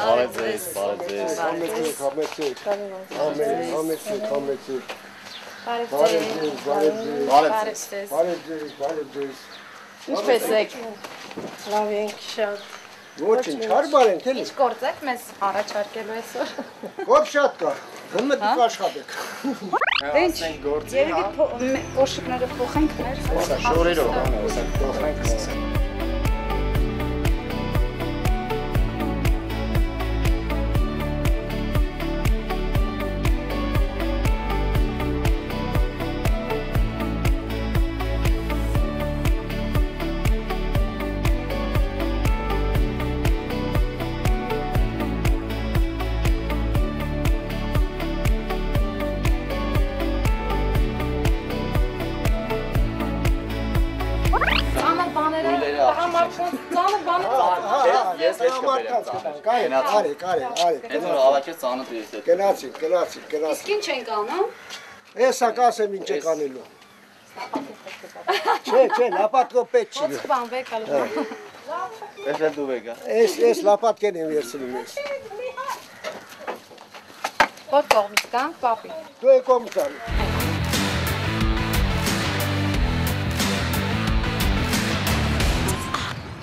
Բարեձեզ, Ինչպես եք։ Լավ ենք շատ։ Ոչինչ, հարմար ենք էլի։ Ինչ գործ եք մեզ առաջարկելու այսօր։ Գործ շատ կա։ Հնը դուք աշխատեք։ Ինչ գործի, հա։ Կոշիկները փոխենք մեր։ Հեսա շորերով, հեսա փոխենք։ Գնացինք։ Իսկ ինչ ենք անում։ Էսա կասեմ ինչ եք անելու։ Չէ, լապատկով պետք չի։ Ոնց բանվեք ալու։ Էս դու վեգա։ Էս լապատկեն եմ վերցնում ես։ Որ կողմից կանք, պապի։ Դու եք կողմից անի։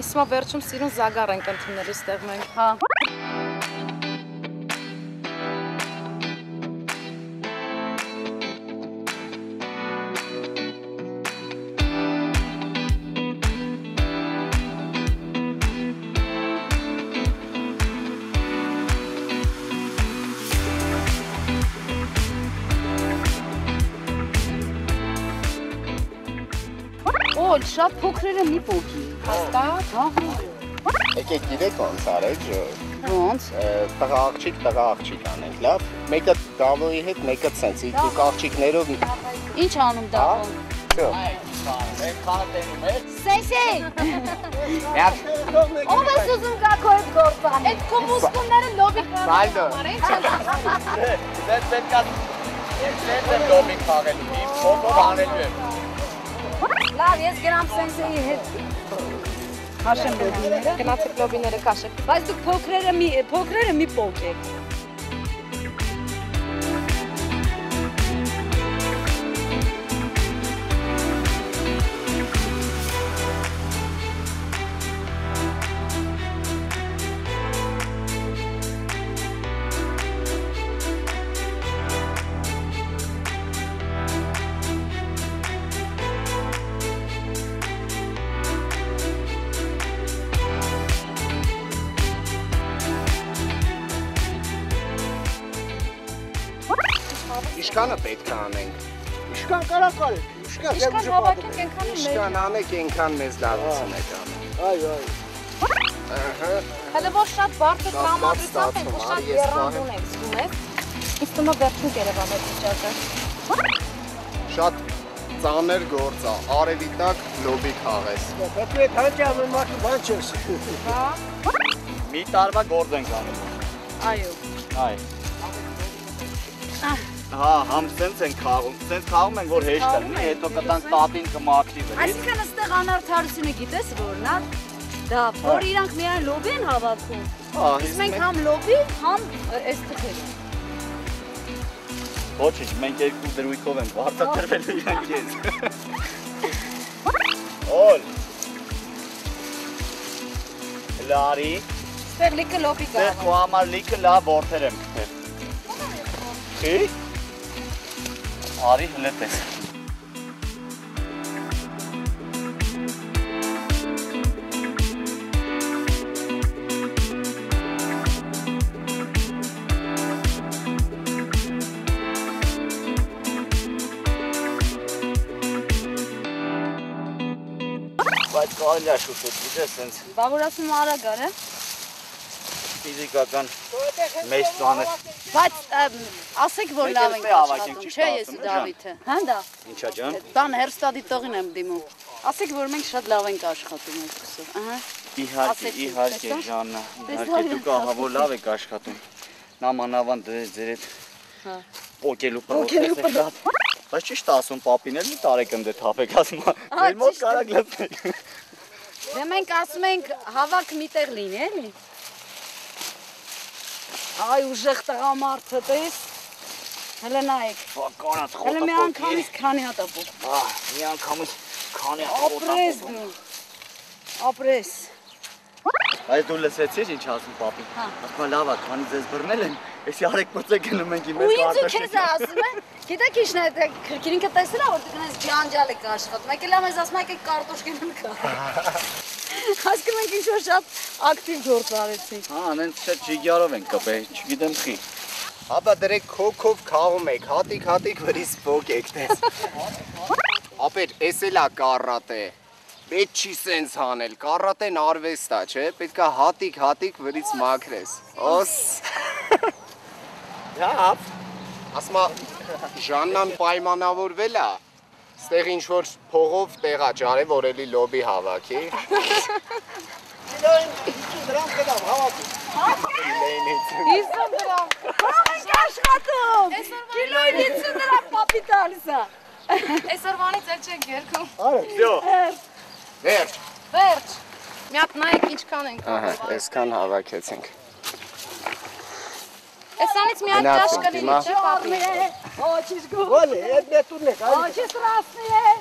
Իսկ մա վերջում սիրուն զագար ենք ընդունել իստեղ մենք, հա։ Օլ, շատ փոքրերը մի փոքի։ Հաստատ, հա։ Եկեք գիտեք ոնց արեք, Ոնց։ տղա աղջիկ անենք, լավ։ Մեկը դավոյի հետ, մեկը ցենց, դուք աղջիկներով Ինչ անում դավոն։ Всё։ Սեսի։ Ով ես ուզում գա քո հետ գործան։ Այդ քո մուսկուլները լոբի խաղում։ Մալդո։ Դե լոբի խաղելու, իմ փոքր անելու եմ։ Լավ, ես գնամ սենսեի հետ։ Քաշեմ լոբիները։ Գնացեք լոբիները քաշեք։ Բայց դուք փոքրերը մի փոքեք։ Իշկանը պետք է անենք։ Իշկան կարա կարեք։ Իշկան հավաքենք ենքան Իշկան անեք ենքան մեզ լավություն եք անում։ Այո։ Հələ որ շատ բարձր տրամադրությամբ ենք, որ շատ եռանդուն ենք զգում եք։ Իսկ ումա վերջում կերևանոց վիճակը։ Շատ ծանր գործ է, արևի տակ լոբի խաղես։ Պետք է հանճամը մարդու բան չես։ Հա։ Մի տարվա գործ ենք անում։ Այո։ Այ։ Հա, համ սենց ենք խաղում, սենց խաղում ենք, որ հեշտ է, հետո կտանք տատին կմաքրի վրից։ Այսինքն այստեղ անարդարությունը գիտես որն է։ Դա, որ իրանք միայն լոբի են հավաքում։ Իսկ մենք համ լոբի, համ այս թխերը։ Ոչինչ, մենք երկու դրույքով ենք վարձատրվելու իրանք ես։ Օլ։ Լարի։ Ստեղ լիքը լոբի կա։ Ստեղ քո համար լիքը լավ որդեր եմ գտել։ Խի։ Արի հլետ ես։ Բայց կարելի է շուշոտ, գիտես, սենց։ Բա որ ասում արագ ար է։ Ֆիզիկական մեծ ծանր։ Բայց ասեք որ լավ ենք աշխատում, չէ՞ ես ու Դավիթը։ Հա դա։ Ինչա ջան։ Տան հերստադիտողին եմ դիմում։ Ասեք որ մենք շատ լավ ենք աշխատում այսօր, ահա։ Իհարկե Ժաննա, իհարկե դուք ահա որ լավ եք աշխատում։ Նամանավանդ ձեր հետ պոկելու պրոցեսը շատ։ Բայց ճիշտ ասում պապին էլ մի տարեկան դե թափեք ասում։ Ձեր մոտ կարակ լցնեք։ Դե մենք ասում ենք հավաք միտեղ լինի, էլի։ Այ ուժեղ տղամարդը տես։ Հələ նայեք։ Կանաց Հələ մի անգամից քանի հատ ապո։ Մի անգամից քանի հատ Ապրես դու։ Ապրես։ Այս դու լսեցի՞ր ինչ ասում պապին։ Ասում լավ է, քանի ձեզ բռնել են, էսի արեք մրցեք գնում ենք իմ Ու ինձ ու քեզ ասում է։ Գիտեք ի՞նչն է, քրքիրինքը տեսել ա որ դու գնաս ջանջալ եք աշխատում։ Եկել ա մեզ ասում եք կարտոշկին կա։ Հասկանում եք ինչ-որ շատ ակտիվ գործ արեցինք։ Անենց շատ ջիգյարով ենք կպել, չգիտեմ խի։ Ապա դրեք քոքով քաղում եք, հատիկ վրից բոկ եք տես։ Ապեր, էս էլ ա կարատե։ Պետք չի սենց հանել, կարատեն արվեստ ա, չէ, պետք ա հատիկ վրից մաքրես։ Ոս։ Լավ։ Ասմա Ժաննան պայմանավորվել ա։ Ստեղ ինչ-որ փողով տեղա ջարե, որ էլի լոբի հավաքի։ Կիլոյին 50 դրամ կդամ, հավաքի։ 50 դրամ։ Ինչ աշխատում։ Կիլոյին 50 դրամ պապի տալիս ա։ Այսօրվանից էլ չենք երկում։ Всё։ Վերջ։ Վերջ։ Մի հատ նայեք ինչքան ենք։ Ահա, այսքան հավաքեցինք։ Այսանից մի հատ ճաշ կլինի, չէ՞ պապի։ Очень жгу. Вали, это турник, а? Очень страстные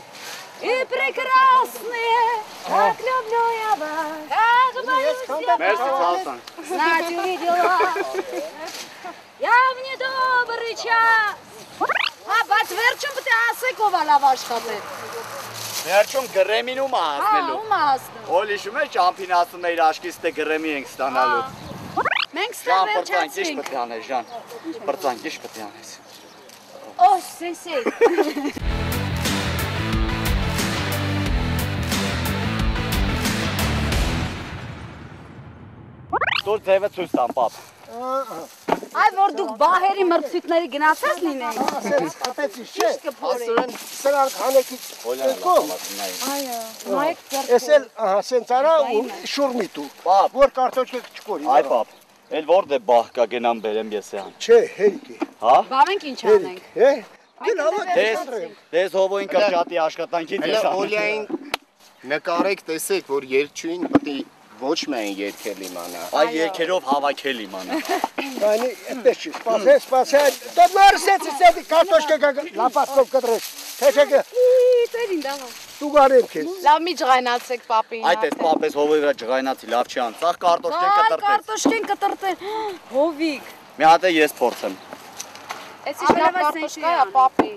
и прекрасные. Как люблю я вас. Как боюсь я Մերսի ցալսան։ знать увидела. Я в недобрый час. Բայց վերջում պետք է ասեք ով ա լավ աշխատել։ Վերջում գրեմին ում ասնելու։ Ում ասնու։ Օլ հիշում ես ճամփին ասում էիր աշկից թե գրեմի ենք ստանալու։ Մենք ստա Ժան պրծանք ինչ վերջացինք։ պետք է անես Ժան։ Պրծանք ինչ պետք է անես։ Օ, սենսեյ։ Դուր ձևը ցույց տամ պապ։ Այ որ դուք բահերի մրցույթների գնացած լինեիք։ Ասենց ապեցի չէ։ Ասուրեն Սրանք հանեկից եկող։ Այո։ Նայեք դեռ։ Էս էլ ահա սենց արա ու շուրմի դու։ Պապ, Որ կարտոչկը չկորի։ այ պապ։ Էլ որտե բահ կա գնամ բերեմ ես այն։ Չէ, հերիքի։ Հա։ Բա մենք ինչ անենք։ Հե։ Գնա հավաք։ Դες հովոին կրճատի աշխատանքից Հələ ես անում։ Օլիային նկարեք տեսեք, որ երկչույն պետք է ոչ միայն երկել իմանա։ Այ երկերով հավաքել իմանա։ Այնի այդպես չի։ Սպասես։ Դե մարսեց էսի կարտոչկը լապասկով կտրես։ Թե Տերին դավա։ դու գարեմ քեզ։ Լավ մի ջղայնացեք պապին։ Այդ էս պապես հովոյի վրա ջղայնացի լավ չի ան։ Սաղ կարտոշկեն Այ կտրտես։ կարտոշկեն կտրտեն։ Հովիկ։ Մի հատ է ես փորձեմ։ Էս ինչ լավ կարտոշկա է պապի։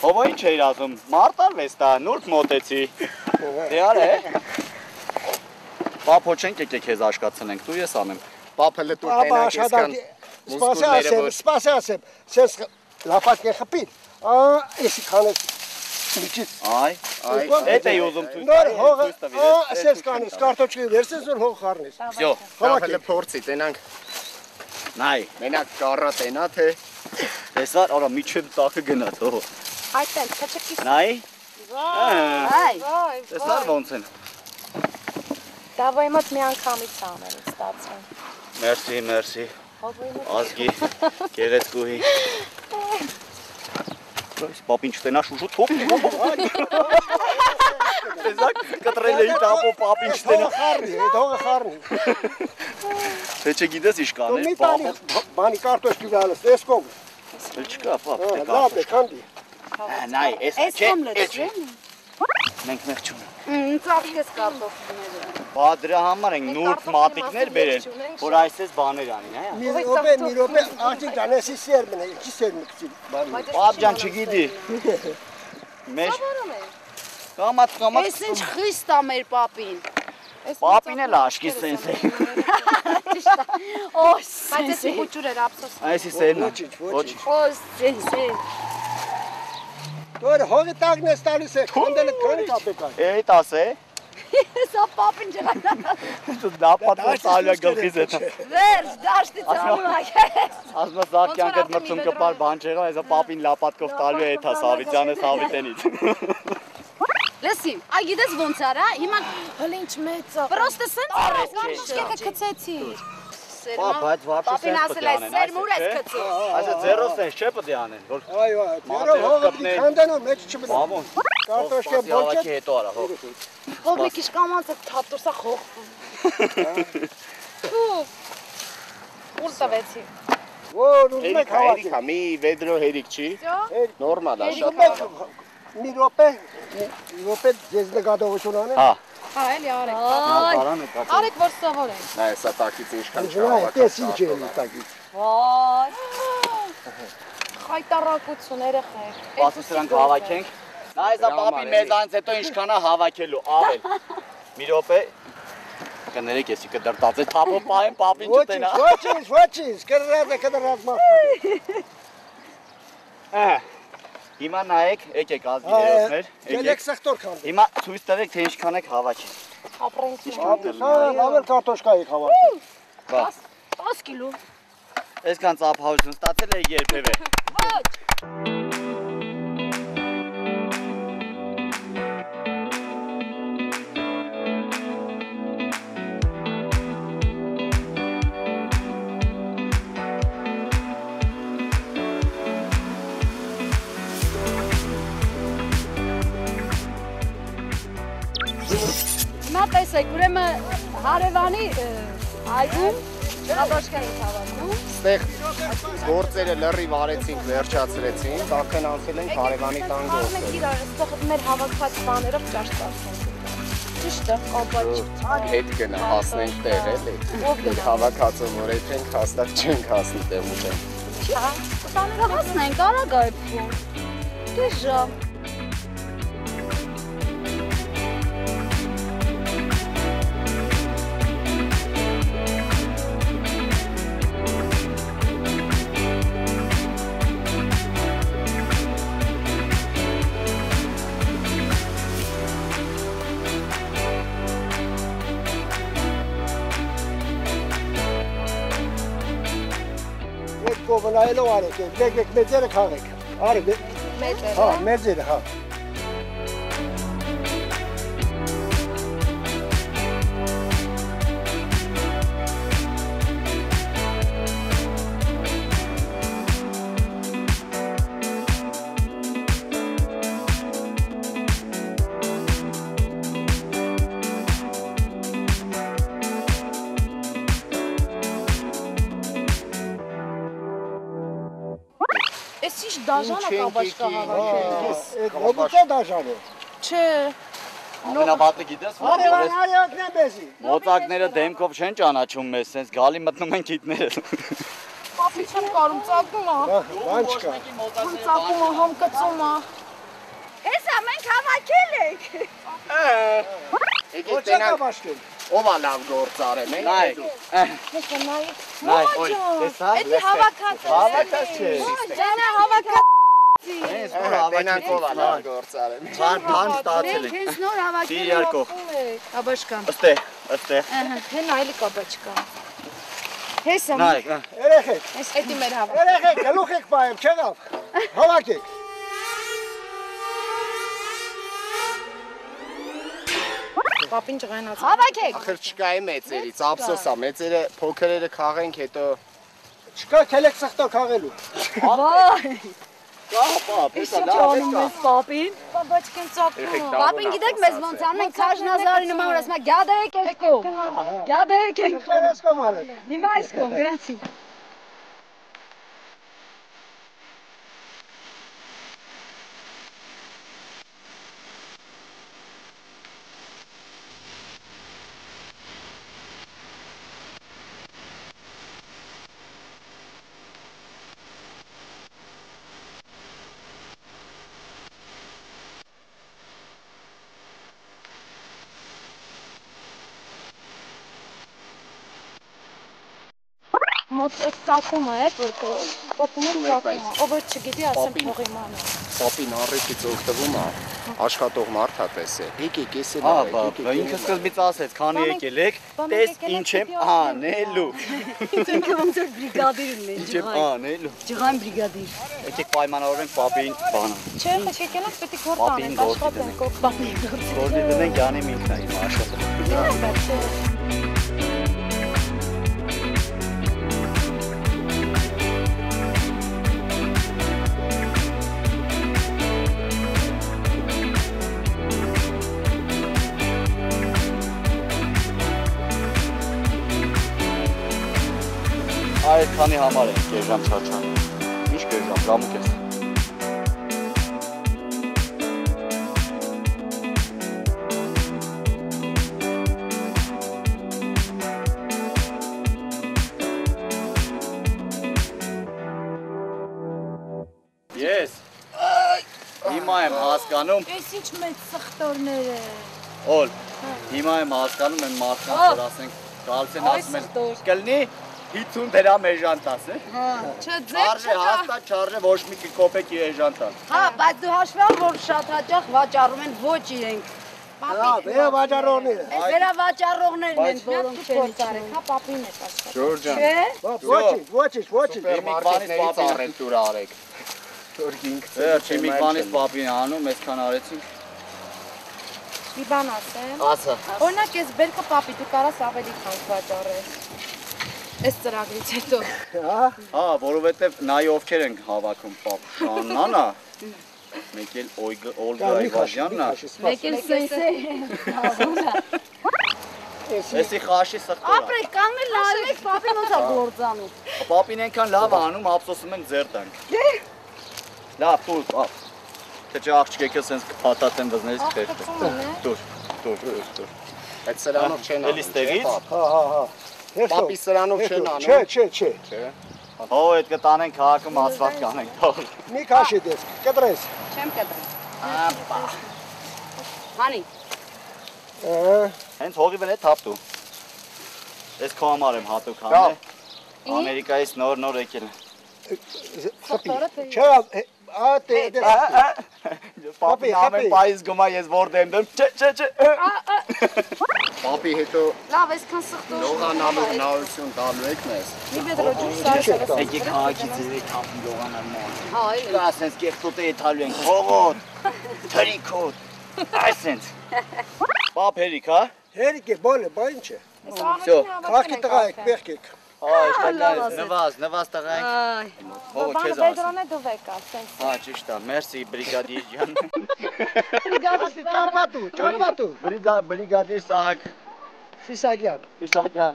Հովոյի չէիր ասում։ Մարտարվես տա, նուրբ մոտեցի։ Դե արե։ Պապ ոչենք եկեք քեզ աշկացնենք, դու ես անեմ։ Պապը լտուր Ապա տենակ աշխատանք։ այսքան Սպասասեմ։ Սենց լապատկե խփին։ Էսի քանես։ Միջից։ Այ, էդ էի ուզում ցույց Նոր հողը, տալի։ ասես կանես, կարտոչկի վերսես որ հող խառնես։ Всё, Հավաքել փորձի տենանք։ նայ։ Մենակ կարա տենա թե Տեսար, արա միջև տակը գնաց, օ։ Այդտեղ քչքի։ Նայ։ Այ։ Վայ, Տեսար ոնց են։ Դավայ մոտ մի անգամից անել ստացան։ Մերսի, մերսի։ Ազգի, գեղեցկուհի։ Այս պապին չտենա շուշու թոփ։ Տեսակ կտրել էի տապո պապին չտենա։ Խառնի, այդ հողը խառնի։ Թե չգիտես ինչ Դու կանես, մի պապ։ բանի կարտոչկի գալս, ես կողմ։ Էլ չկա, պապ, թե Լավ է, քանդի։ նայ, էս Այս չէ, կոմ էս լեց։ չէ։ Մենք մեղ չունենք։ Ծաղկես կարտոշկիները։ Բա դրա համար ենք նուրբ մատիկներ բերել, որ այսպես բաներ անին, հա։ Մի րոպե, աղջիկ դանեսի սերմն է, չի սերմը կցի բանի։ Պապ ջան չգիտի։ Մեր կամած Այս ինչ խիստ ա մեր պապին։ պապին էլ աշկի սենս է։ Օ, Բայց էս սենսեյ։ հուճուր էր ափսոս։ Այսի սերն է։ Ոչինչ։ Օ, սենսեյ։ Դու հողի տակն ես տալիս է, քանդել է քանի կապեկան։ Էդ ասե։ Սա պապին ջղա։ Դու դապատ սալյա գլխից է։ Վերջ, դաշտի ծանում ակես։ Ասմա սաղ կյանքդ մրցում կպար բան չեղա, այսա պապին լապատկով տալու է էթա Սավիթյանը Սավիթենից։ Լսի, այ գիտես ոնց արա, հիմա Հələ ինչ մեծ է։ պրոստը սենց արես Աշկեկը քցեցի։ Պապ, այդ վարդը Պապին ասել է սերմուր ես քցի։ Այսա ձերով սենց չէ պետք է անեն, որ Այո, դերով հողը պիտի քանդեն ու մեջ չմնա։ բավոն։ Կարտոշկե Սպասի բոլչը հավաքի հետո արա, հող։ Ով մի քիչ կամանց է թաթուրսա խոխվում։ Ուր տվեցի։ Որ ուզում եք Հերիք հավաքել։ հա, մի վեդրո հերիք չի։ Նորմալ է, շատ Մի րոպե ձեզ նկատողություն անեմ։ Հա, Հա, էլի արեք։ կարանը կացել։ Արեք, որ սովորենք։ Նայ, սա տակից ինչքան Տես ինչ է տակից։ Վայ։ Խայտարակություն, երեխեք։ Բացի սրանք հավաքենք։ Նայ, սա պապի մեզանից հետո ինչքան է հավաքելու, ավել։ Մի րոպե կներեք էսի կդրտած է թափով պահեմ պապին չտենա։ Ոչինչ, կդրած մարդու։ Հիմա նայեք, եկեք ազգիներոսներ, Ելեք սեղտոր քանդեք։ Հիմա ցույց տվեք, թե ինչքան եք հավաքել։ Ապրենք։ Լավ էլ կարտոշկա եք հավաքել։ Բա, 10 կիլո։ այսքան ծափահարություն ստացել եք երբևէ։ Ոչ։ Հիմա տեսեք, ուրեմն հարևանի այգում կարտոշկա ենք հավաքում։ Ստեղ գործերը լրիվ արեցինք, վերջացրեցինք, տաքն անցել ենք հարևանի տան գործը։ Մենք իրար այստեղ մեր հավաքած բաներով ճաշ ծախսենք։ Ճիշտ է, կապաճ։ Հետ գնա, հասնենք տեղ էլի։ Մենք հավաքածը նորեթենք, հաստատ չենք հասնի տեղ ուտենք։ Հա, տաները հասնենք, արագ այդքում։ Դեժա։ Կովնայելով արեք, եկեք մեծերը քաղեք։ Արեք։ Մեծերը։ Հա, մեծերը, հա։ Էս ինչ դաժանը կապաճկա հավաքել։ Այդ ոբուտա դաժան է։ Չէ։ Ամենավատը գիտես, Արևանարյանքն է մեզի։ մոծակները դեմքով չեն ճանաչում մեզ, սենց գալի մտնում են գիտները։ Պապի չեմ կարում, ծակում է։ Բան չկա։ Ծակում է, համկծում է։ Հեսա մենք հավաքել ենք։ Եկեք Ոչ տենանք, կապաշտել։ ով է լավ գործ արել, մենք Նայ, դու։ Հեսա նայ։ նայ, օй, տեսա։ Էդի հավաքած է։ Հավաքած չէ։ Ջանա հավաքած։ Հենց որ Տենանք ով է լավ գործ արել։ բան ստացել Մենք ենք։ հենց նոր հավաքել Դի երկող։ ենք։ Աբաշկան։ Ըստեղ։ Հեն այլի կապաճկա։ Հեսա։ Նայ, Երեխեք, Էս էդի մեր հավաք։ երեխեք, գլուխ եք պայեմ, չեղավ։ Հավաքեք։ Պապին ջղայնած։ Հավաքեք։ Ախր չկա է մեծերից, ափսոս է, մեծերը փոքրերը քաղենք, հետո Չկա քելեք սխտո քաղելու։ Վայ։ պապ, Ինչ անում ես պապին։ Պապաճկեն ծակում է։ Պապին գիտեք մեզ ոնց անում ենք Քաշնազարի նման որ ասում է գյադա եկեք կողմ։ Գյադա եկեք։ Չերես կոմ արել։ Հիմա այս կողմ գրանցի։ Մոտ ծակում է, որ պապում է ծակում է։ Ով որ չգիտի, ասեմ փողի մանա։ պապին առիթից օգտվում է, աշխատող մարդ է տեսել։ Եկեք, էս էլ Հա, արեք, բա, եկեք, ինքը սկզբից ասեց, քանի եկել եք, տես ինչ եմ անելու։ Ինքը ոնց որ բրիգադիր ունի։ Ինչ եմ անելու։ Ջղայն բրիգադիր։ Եկեք պայմանավորենք պապին բանը։ Չէ, խեչ եկել ենք, պետք է գործ Պապին անենք, գործի աշխատենք, օգտանենք գործ։ Գործի դնենք յանեմ ինքն է հիմա աշխատում։ այդքանի համար ենք գեժամ չաչան։ Ինչ գեժամ, ժամուկ ես։ Ես հիմա եմ հասկանում Էս ինչ մեծ սխտորներ է։ Օլ, հիմա եմ հասկանում են մարդկանց, որ ասենք գալիս են ասում են կլնի 50 դրամ էժան տաս, Հա, Չէ, ձեր Արժե հաստատ չարժե ոչ մի կոպեկի էժան տալ։ հա, բայց դու հաշվի որ շատ հաճախ վաճառում են ոչ իրենք։ Հա, վեր վաճառողները։ Այս վերավաճառողներն են, որոնք չեն գործարեք, հա, պապին է աշխատում։ Ջորջան, Ոչինչ։ սուպերմարկետներից առևտուր արեք։ Որ գինք Չիմիկվանից պապին անում, այսքան արեցինք։ Մի բան ասեմ։ Ասա։ Օրինակ ես բերքը պապի դու կարաս ավելի քան վաճառես։ Այս ծրագրից հետո։ Հա, որովհետև նայ ովքեր են հավաքում պապ։ Շաննանա։ Մեկ էլ Օլգա Այվազյանն է։ Մեկ էլ սենսե։ Էսի խաշի սխտոր։ Ապրեք, կանգնել նայում եք պապին ոնց է գործանում։ Պապին այնքան լավ է անում, ափսոսում ենք ձեր տանք։ Լավ, տուր, պապ։ Թե չէ աղջիկը սենց կփաթաթեն վզներից քեշ։ Տուր։ Այդ սրանով չեն Էլի ստեղից։ Հա։ Պապի սրանով չեն անում։ Չէ։ Հո այդ կտանենք քաղաքում ասֆալտ կանենք թող։ Մի քաշի դես, կտրես։ Չեմ կտրել։ Ապա։ Հանի։ Հենց հողի վրա թափտու։ Ես քո համար եմ հատուկ հանել։ Ամերիկայից նոր եկել է։ Չէ, Պապի ամեն պայից գումա ես որդ եմ դեմ։ Չէ։ Պապի հետո Լավ, այսքան սխտոր։ լողանալու հնարություն տալու եք մեզ։ Մի պետրո ջուր սարսը։ Եկեք քաղաքից երեք թափի լողանալ մոտ։ Հա, այլ։ Դա ասենց կեղտոտ է եթալու ենք, հողոտ, թրիկոտ, այսենց։ Պապ հերիք, հա։ Հերիք է, բոլը, բա ինչ է։ Всё, Քաղաքի տղա եք, բեղք եք։ նվազ տղայք։ Այ։ Հողը Բանը չեզ ասում։ Պետրոնը դու վեկա, սենց։ Հա, ճիշտ է, մերսի բրիգադիր ջան։ Ճորբատու։ Բրիգադիր Սահակ Սիսագյան։ Իսակյան։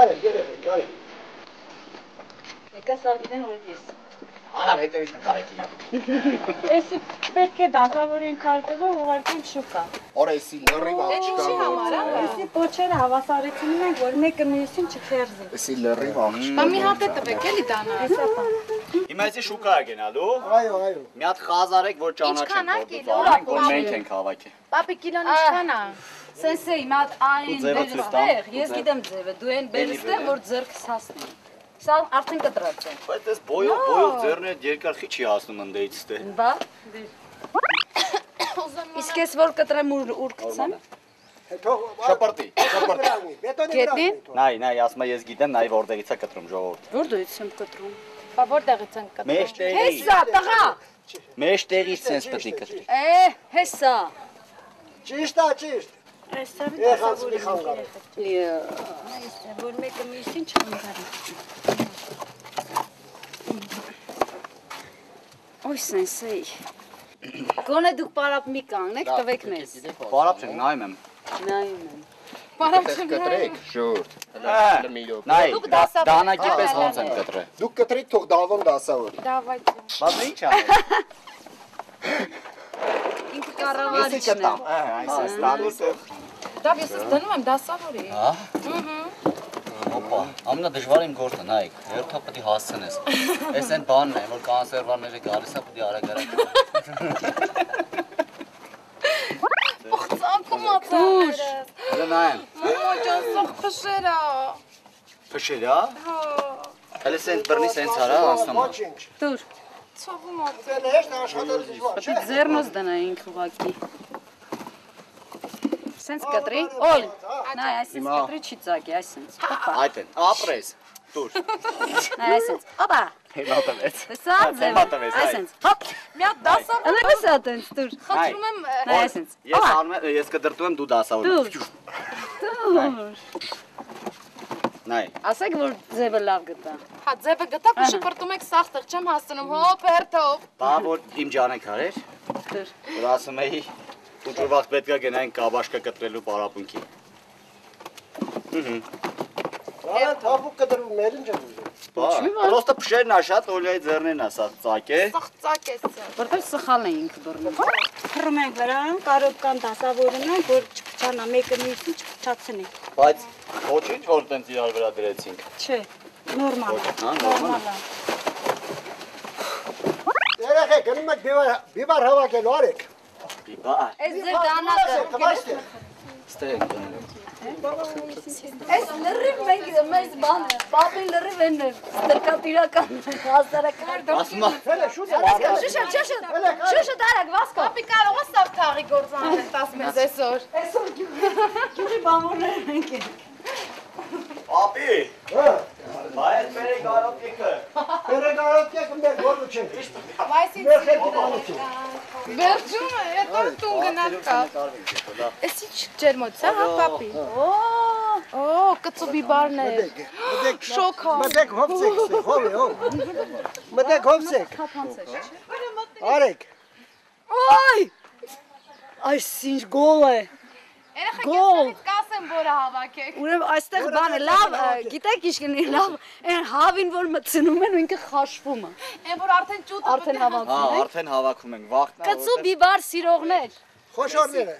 Արի, գերե։ Եկա սարքին որ ես։ Արա հետևից նկարեցի։ Էսի պետք է դասավորին քարտեզը ուղարկեն շուկա։ Օրեսի լրիվ աղջկա համար, էսի փոչերը հավասարեցնում ենք, որ մեկը մյուսին չխերզի։ Էսի լրիվ աղջկա։ Բա մի հատ է տվեք էլի դանա։ Էսա բա։ Հիմա էսի շուկա է գնալու։ Այո։ Մի հատ խազարեք, որ ճանաչենք, որ դու կիլո, որ մենք ենք հավաքի։ Պապի կիլոն ինչքան է։ Սենսե, հիմա այն ձևը ցույց տամ։ բերստեղ, ես գիտեմ ձևը, դու այն բերստեղ, որ ձեռքս հասնի։ Սա արդեն կտրած է։ Բայց այս բոյով ձեռները երկար խի չի հասնում ընդեից ստե։ Բա։ Իսկ ես որ կտրեմ ուր գցեմ։ Շապարտի։ Գետնի։ Նայ, ասում ես գիտեմ, նայ որտեղից է կտրում ժողովուրդ։ Որտեղից եմ կտրում։ Բա որտեղից են կտրում։ Մեջտեղից։ Հեսա, տղա։ Մեջտեղից sense պետք է կտրի։ Հեսա։ Ճիշտ է։ Այսօր Եղածի խանգարը։ Որ մեկը մյուսին չխանգարի։ Ոյ սենսեյ։ Գոնե դուք պարապ մի կանգնեք, տվեք մեզ։ Բարապ չենք, նայում եմ։ Նայում եմ։ Կտրեք, շուրջ։ Նայ, դանակի պես ոնց եմ կտրել։ Դուք կտրեք թող դավոն դասավոր։ Դավայ։ Բայց ինչ անել։ Ինքը կառավարիչն է։ Այս տալիս է։ Դա ես դնում եմ դասավորի։ Հա։ Օպա, ամենադժվար իմ գործը, նայեք, երթա պետք է հասցնես։ Այս այն բանն է, որ կանսերվարները գալիս է պետք է արագ-արագ։ Ոխ ծանք մացաներս։ Հələ նայեմ։ Մամա ջան, սող փշերա։ Փշերա։ Հələ սենց բռնի սենց արա անցնեմ։ Ոչինչ։ Դուր։ Ցողում ա։ Դեն հեշտ աշխատել դժվար չէ։ Պետք ձեռնոց դնայինք ուղակի։ Սենց կտրի։ Օլ։ Նայ, այսպես կտրի չի ծակի, այսպես։ Հոպա։ Այդ են, ապրես։ Դուր։ Նայ, այսպես։ Հոպա։ Հիմա տվեց։ Տեսա ձև։ Այսպես։ Հոպ։ Մի հատ դասա։ Անես ատենց դուր։ Խնդրում եմ։ Նայ, այսպես։ Ես անում եմ, ես կդրտում եմ դու դասավորում։ Դուր։ Նայ։ Ասեք որ ձևը լավ գտա։ Հա ձևը գտակ ու շպրտում եք սախտեղ չեմ հասնում։ Հոպ հերթով։ Բա որ իմ ջանեք արեր, Դուր։ որ ասում էի ու վաղ պետք է գնային կաբաշկա կտրելու պարապունքի։ Լավ, թափուկ կդրում մեր ինչ եմ ուզում։ Պրոստը փշերն ա շատ օլյայի ձեռներն ա սա ծակ է։ Սախծակ է սա։ Որտեղ սխալ էինք բռնում։ Փռում ենք վրան, կարոտկան դասավորում ենք, որ չփչանա մեկը մյուսին չփչացնի։ Բայց ոչինչ որ տենց իրար վրա դրեցինք։ Չէ, նորմալ է։ Հա, նորմալ է։ Երեխեք, գնում եք բիբար հավաքելու արեք։ Բիբար։ Այս ձեր դանակը։ Տվաստե։ Ստեղ Այս լրիվ մենք մեզ բանը, պապին լրիվ են ստրկատիրական հասարակարգ։ ասում եմ Հələ շուտ է։ Շուշը դարակ վասկա։ Պապի կարող է սավ թաղի գործանել տաս մեզ այսօր։ Այսօր գյուղի բամորներն ենք։ Պապի։ Հա, Բայց մեր գարոտիկը։ երեգարոտյակ մեր գործը չենք։ Վայսի Մեր խելքի բանություն։ վերջում է, հետո տուն գնալ կա։ Էս ինչ ջերմոց է, հա պապի։ Օ, կծու բիբարներ։ Շոքա։ Մտեք հովցեք, հով է, հով։ Մտեք հովցեք։ Արեք։ Այ! Այս ինչ գոլ է։ Երեխեք Գոլ։ ես կասեմ որը հավաքեք։ Ուրեմն այստեղ բանը լավ, գիտեք ինչ կլինի լավ, այն հավին որ մտցնում են ու ինքը խաշվում է։ Այն որ արդեն ճուտը Արդեն Հա, հավաքում են։ արդեն հավաքում ենք վախտնա։ Կծու բիբար սիրողներ։ Խոշորները։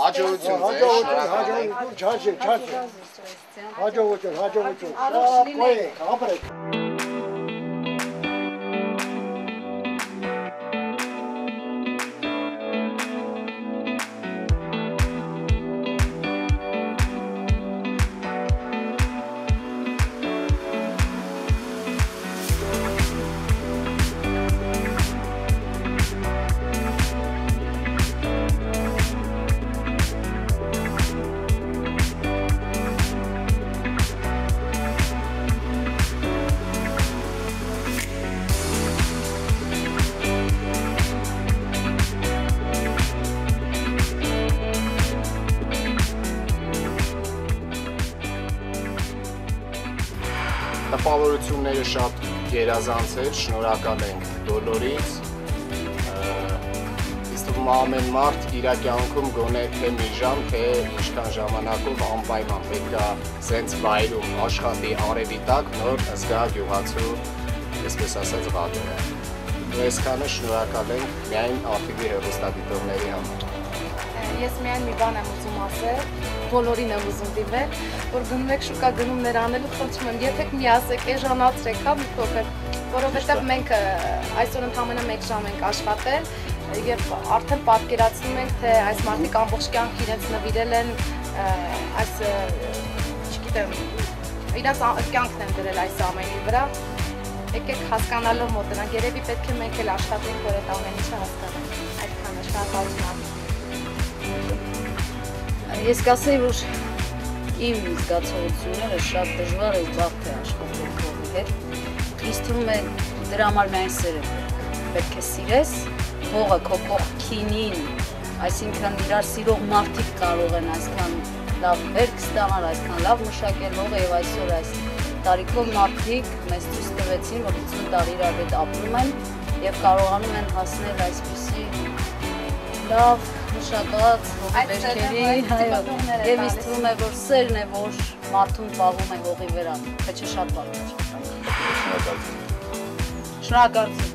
Հաջողություն, չարժեք, հաջողություն, կոյեք, ապրեք։ Տպավորությունները շատ գերազանց էր, շնորհակալ ենք Դոլորից։ Իսկ ամեն մարդ իր կյանքում գոնե թե մի ժամ, թե ինչքան ժամանակով անպայման պետք է սենց վայրում աշխատի արևի տակ, նոր զգա գյուղացու, այսպես ասած, վատերը։ Այսքանը շնորհակալ ենք միայն RTV հեռուստադիտողների համար։ Ես միայն մի բան եմ ուզում ասել, բոլորին եմ ուզում դիմել, որ գնում եք շուկա գնումներ անելու, խնդրում եմ, եթե միասեք, էժանացրեք, հա, մի փոքր, որովհետև մենք այսօր ընդամենը 1 ժամ ենք աշխատել եւ արդեն պատկերացնում ենք, թե այս մարդիկ ամբողջ կյանք իրենց նվիրել են այս, չգիտեմ, իրենց կյանքն են դրել այս ամենի վրա։ Եկեք հասկանալով մոտենանք, երևի պետք է մենք էլ աշխատենք, որ այդ ամեն ինչը հասկանանք։ Այդքանը շնորհակալություն։ Ես կասեի, որ իմ զգացողությունները շատ դժվար է ու բարդ է աշխատել փողի հետ։ Ինձ թվում է դրա համար միայն սերը պետք է սիրես, փողը քո կողքինին, այսինքն իրար սիրող մարդիկ կարող են այսքան լավ վերք ստանալ, այսքան լավ մշակելով եւ այսօր այս տարիքով մարդիկ մեզ ցույց տվեցին, որ 50 տարի իրար հետ ապրում են եւ կարողանում են հասնել այսպիսի լավ մշակած հողի վերքերի, եւ ինձ թվում է, որ սերն է, որ մարդուն պահում է հողի վրա, թե չէ շատ բարդ է։ Շնորհակալություն։